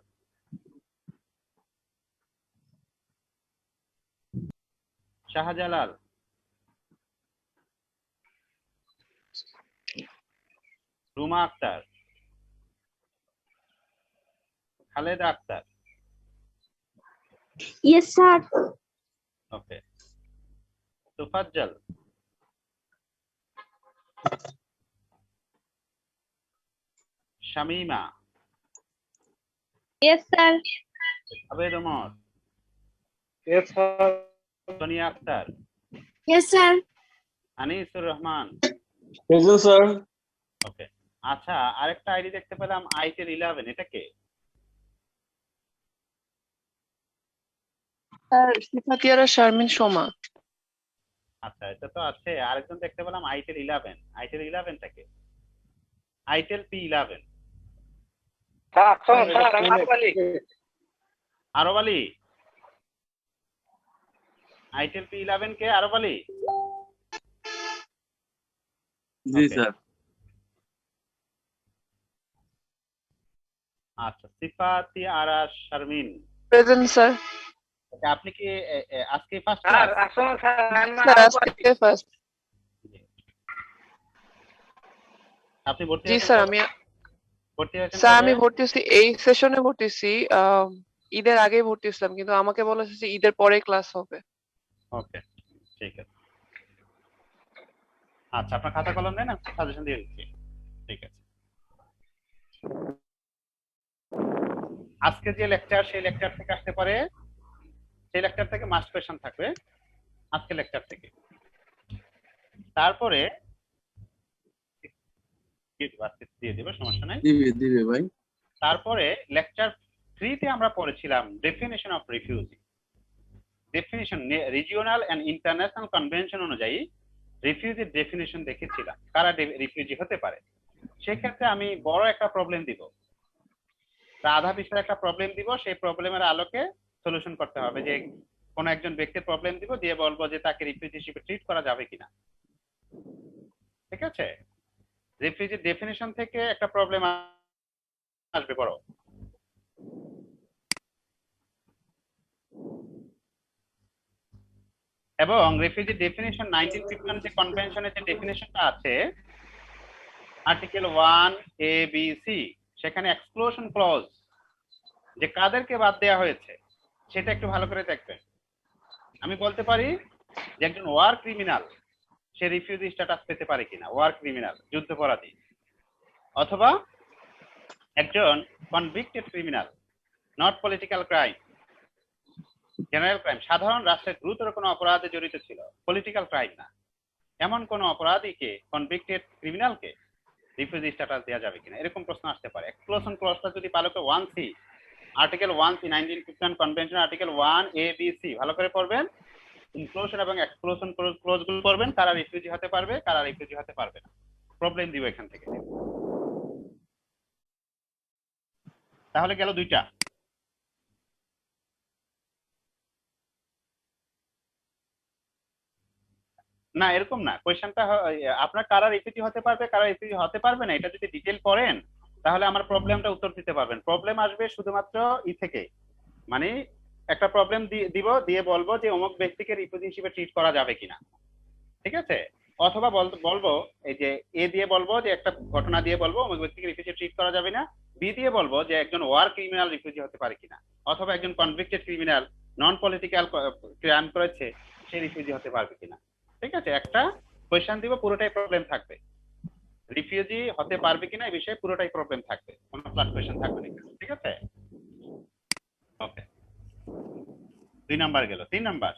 Shahjalal. Ruma Akter. Khaleda Akter. Yes, sir. Okay, Tofazzal. Shamima. Yes, sir. Abed Omar. Yes sir. Sonia Akter. Yes, sir. Anisur Rahman. Present, sir. ওকে, আচ্ছা, আরেকটা আইডি দেখতে পেলাম itel 11, এটা কে? Sir সিফাতিয়ারা Sharmin Soma. আচ্ছা, এটা তো আছে। আরেকজন দেখতে পেলাম আইটেল 11। আইটেল 11 টা কে? Itel P11। স্যার স্যার আমি আরব আলী। আরব আলী। আইটেল P11 কে? Arab Ali. Ji, Okay. sir. আচ্ছা, Sifati Ara Sharmin. Present sir. Okay, আপনি কি আজকে ফার্স্ট স্যার ক্লাস? আসুন স্যার আমি স্যার আরব আলী। আজকে ফার্স্ট। আপনি ভর্তি জি হয়েছেন স্যার কবে? আমি ভর্তি হয়েছেন স্যার কবে? আমি ভর্তি হচ্ছি এই সেশনে ভর্তি হচ্ছি ঈদের আগেই ভর্তি হচ্ছিলাম, কিন্তু আমাকে বলা হয়েছে ঈদের পরে ক্লাস হবে। ওকে, ঠিক আছে। আচ্ছা, আপনার খাতা কলম নেন, আমি সাজেশন দিয়ে দিচ্ছি। ঠিক আছে। আজকে যে লেকচার সেই লেকচার থেকে আসতে পারে, সেই লেকচার থেকে মাস্ট কোয়েশ্চন থাকবে আজকে লেকচার থেকে। তারপরে দিয়ে দেবে, সমস্যা নাই। দিবে ভাই। তারপরে লেকচার 3 তে আমরা পড়েছিলাম definition of refugee. Definition regional and international convention অনুযায়ী রিফিউজির ডেফিনিশন দেখেছিলাম কারা রিফিউজি হতে পারে। সেক্ষেত্রে আমি বড় একটা প্রবলেম দিব, আধা পৃষ্ঠার একটা প্রবলেম দিব, সেই প্রবলেমের আলোকে সলিউশন করতে হবে। যে কোন একজন ব্যক্তির প্রবলেম দিব, দিয়ে বলবো যে তাকে রিফিউজি হিসেবে ট্রিট করা যাবে কিনা। ঠিক আছে? রিফিউজি ডেফিনিশন থেকে একটা প্রবলেম আসবে বড়। এবং রিফিউজি ডেফিনিশন 1951 যে কনভেনশনের যে ডেফিনিশনটা আছে আর্টিকেল 1 এ বি সি, সেখানে এক্সক্লুশন ক্লজ যে কাদেরকে বাদ দেওয়া হয়েছে সেটা একটু ভালো করে দেখবেন। আমি বলতে পারি যে একজন ওয়ার ক্রিমিনাল সে রিফিউজি স্ট্যাটাস পেতে পারে কিনা, ওয়ার ক্রিমিনাল যুদ্ধাপরাধী, অথবা একজন convicted criminal, not political crime, general crime, সাধারণ রাষ্ট্রের গুরুতর কোনো অপরাধে জড়িত ছিল, পলিটিক্যাল ক্রাইম না, এমন কোন অপরাধীকে, কনভিক্টেড ক্রিমিনালকে রিফিউজি স্ট্যাটাস দেওয়া যাবে কিনা, এরকম প্রশ্ন আসতে পারে। এক্সক্লুশন ক্লজটা যদি ভালো করে 1C, article 1C 1951 convention article 1 A B C ভালো করে পড়বেন, ইনক্লুশন এবং এক্সক্লুশন ক্লজগুলো পড়বেন, কারা রিফিউজি হতে পারবে, কারা রিফিউজি হতে পারবে না, প্রবলেম দিব এখান থেকে। তাহলে গেল দুইটা। না এরকম না, কোয়েশ্চেনটা আপনার কারা রিফিউজি হতে পারবে, কারা রিফিউজি হতে পারবে না, এটা যদি ডিটেল পড়েন তাহলে আমার প্রবলেমটা উত্তর দিতে পারবেন। প্রবলেম আসবে শুধুমাত্র থেকে, মানে একটা প্রবলেম দিব, দিয়ে বলবো যে অমুক ব্যক্তিকে রিফিউজি হিসেবে ট্রিট করা যাবে কিনা, ঠিক আছে? অথবা বলবো এই যে এ দিয়ে বলবো যে একটা ঘটনা দিয়ে বলবো অমুক ব্যক্তিকে রিফিউজি ট্রিট করা যাবে না, বি দিয়ে বলবো যে একজন ওয়ার ক্রিমিনাল রিফিউজি হতে পারে কিনা, অথবা একজন convicted criminal non political crime করেছে সে রিফিউজি হতে পারবে কিনা, ঠিক আছে? একটা কোয়েশ্চেন দিব, পুরোটাই প্রবলেম থাকবে, রিফিউজি হতে পারবে কিনা এই বিষয়ে পুরোটাই প্রবলেম থাকবে, কোনো ফ্ল্যাট কোয়েশ্চেন থাকবে না, ঠিক আছে? ওকে, 2 নাম্বার গেল। 3 number,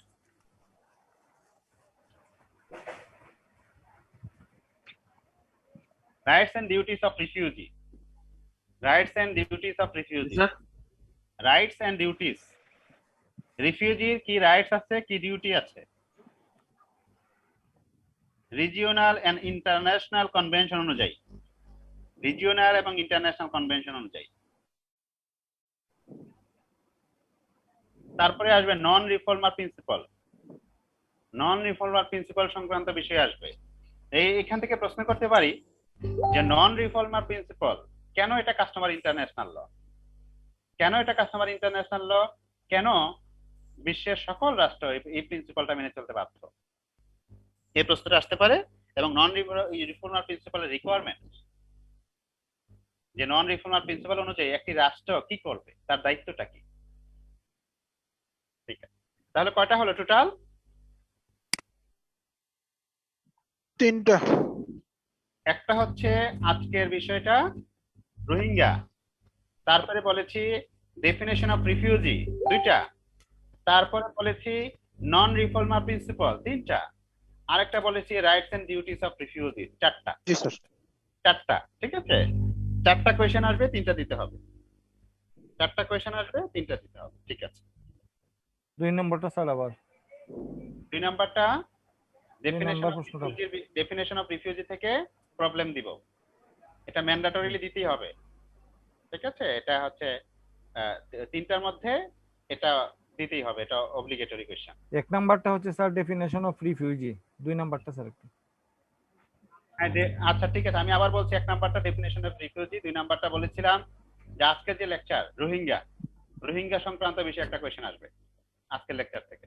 rights and duties of refugee. Rights and duties of refugee, rights and duties, রিফিউজির কি রাইটস আছে, কি ডিউটি আছে? রিজিওনাল এন্ড ইন্টারন্যাশনাল কনভেনশন অনুযায়ী, রিজিওনাল এবং ইন্টারন্যাশনাল কনভেনশন অনুযায়ী। তারপরে আসবে non reformer principle, non reformer principle সংক্রান্ত বিষয় আসবে। এখান থেকে প্রশ্ন করতে পারি যে নন রিফর্মার প্রিন্সিপাল কেন এটা কাস্টমার ইন্টারন্যাশনাল ল, কেন এটা কাস্টমার ইন্টারন্যাশনাল ল, কেন বিশ্বের সকল রাষ্ট্র এই প্রিন্সিপালটা মেনে চলতে বাধ্য, এই প্রশ্নটা আসতে পারে। এবং নন রিফর্মার প্রিন্সিপালের রিকোয়ারমেন্ট, যে নন রিফর্মার প্রিন্সিপাল অনুযায়ী একটি রাষ্ট্র কি করবে, তার দায়িত্বটা কি, ঠিক আছে? তাহলে কয়টা হলো টোটাল? 3টা। একটা হচ্ছে আজকের বিষয়টা রোহিঙ্গা, তারপরে বলেছি ডেফিনেশন অফ রিফিউজি 2টা, তারপরে বলেছি নন রিফর্মার প্রিন্সিপাল 3টা, আরেকটা বলেছি rights and duties of refugee 4টা। জি স্যার। 4টা, ঠিক আছে? 4টা কোয়েশ্চেন আসবে, 3টা দিতে হবে। 4টা কোয়েশ্চেন আসবে, 3টা দিতে হবে, ঠিক আছে? 2 নম্বরটা স্যার আবার 2 নাম্বারটা নাম্বার প্রশ্নটা। ডেফিনেশন অফ রিফিউজি থেকে প্রবলেম দিব, এটা ম্যান্ডেটরিলি দিতেই হবে, ঠিক আছে? এটা হচ্ছে 3টার মধ্যে এটা দিতেই হবে, এটা অব্লিগেটরি কোয়েশ্চেন। 1 নাম্বারটা হচ্ছে স্যার ডেফিনেশন অফ রিফিউজি, 2 নাম্বারটা স্যার একটু। আচ্ছা ঠিক আছে, আমি আবার বলছি 1 নাম্বারটা ডেফিনেশন অফ রিফিউজি, 2 নাম্বারটা বলেছিলাম যে আজকের যে লেকচার রোহিঙ্গা, রোহিঙ্গা সংক্রান্ত বিষয়ে একটা কোয়েশ্চেন আসবে আজকের লেকচার থেকে।